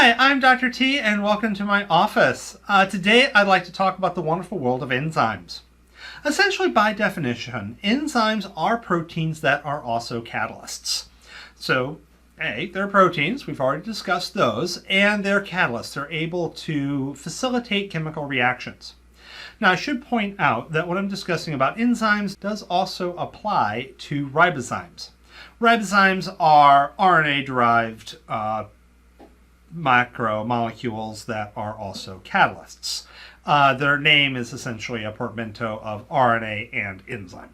Hi, I'm Dr. T and welcome to my office. Today I'd like to talk about the wonderful world of enzymes. Essentially, by definition, enzymes are proteins that are also catalysts. So, they're proteins, we've already discussed those, and they're catalysts. They're able to facilitate chemical reactions. Now, I should point out that what I'm discussing about enzymes does also apply to ribozymes. Ribozymes are RNA-derived macromolecules that are also catalysts. Their name is essentially a portmanteau of RNA and enzyme.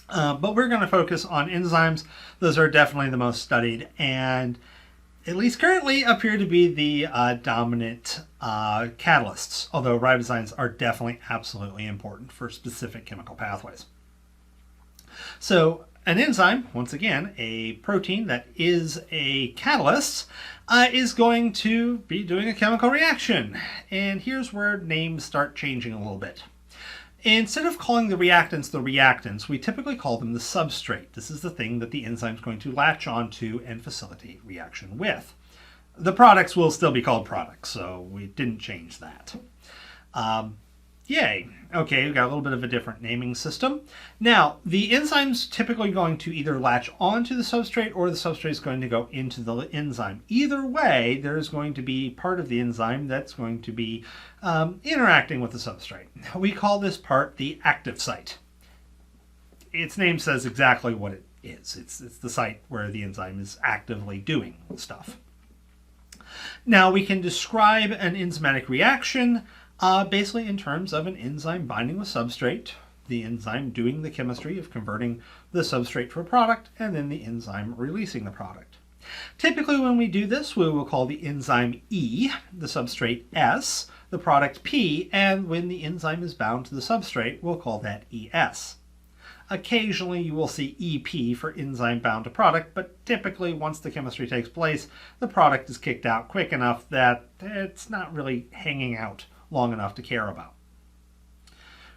But we're going to focus on enzymes. Those are definitely the most studied and, at least currently, appear to be the dominant catalysts, although ribozymes are definitely absolutely important for specific chemical pathways. So, an enzyme, once again, a protein that is a catalyst, is going to be doing a chemical reaction. And here's where names start changing a little bit. Instead of calling the reactants, we typically call them the substrate. This is the thing that the enzyme is going to latch onto and facilitate reaction with. The products will still be called products, so we didn't change that. Yay. Okay, we've got a little bit of a different naming system. Now, the enzyme's typically going to either latch onto the substrate or the substrate is going to go into the enzyme. Either way, there's going to be part of the enzyme that's going to be interacting with the substrate. We call this part the active site. Its name says exactly what it is. It's the site where the enzyme is actively doing stuff. Now, we can describe an enzymatic reaction basically in terms of an enzyme binding with substrate, the enzyme doing the chemistry of converting the substrate to a product, and then the enzyme releasing the product. Typically when we do this, we will call the enzyme E, the substrate S, the product P, and when the enzyme is bound to the substrate, we'll call that ES. Occasionally you will see EP for enzyme bound to product, but typically once the chemistry takes place, the product is kicked out quick enough that it's not really hanging out long enough to care about.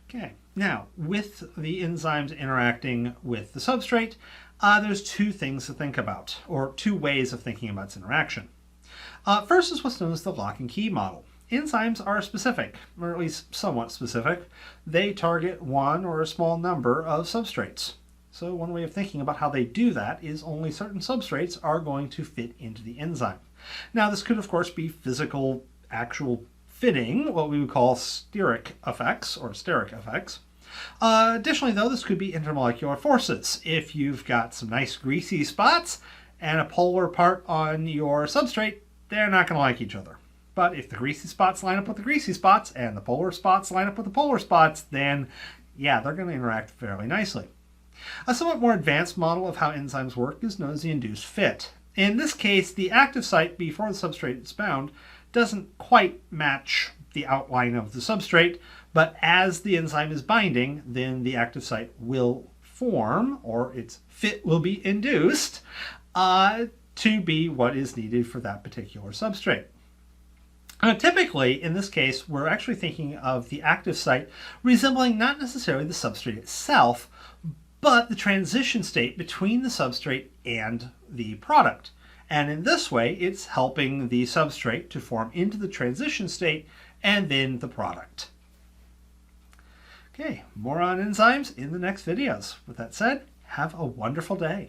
Okay, now with the enzymes interacting with the substrate, there's two things to think about, or two ways of thinking about its interaction. First is what's known as the lock and key model. Enzymes are specific, or at least somewhat specific. They target one or a small number of substrates. So one way of thinking about how they do that is only certain substrates are going to fit into the enzyme. Now this could of course be physical, actual fitting, what we would call steric effects or steric effects. Additionally, though, this could be intermolecular forces. If you've got some nice greasy spots and a polar part on your substrate, they're not going to like each other. But if the greasy spots line up with the greasy spots and the polar spots line up with the polar spots, then yeah, they're going to interact fairly nicely. A somewhat more advanced model of how enzymes work is known as the induced fit. In this case, the active site before the substrate is bound doesn't quite match the outline of the substrate, but as the enzyme is binding, then the active site will form, or its fit will be induced, to be what is needed for that particular substrate. Typically, in this case, we're actually thinking of the active site resembling not necessarily the substrate itself, but the transition state between the substrate and the product. And in this way, it's helping the substrate to form into the transition state and then the product. Okay, more on enzymes in the next videos. With that said, have a wonderful day.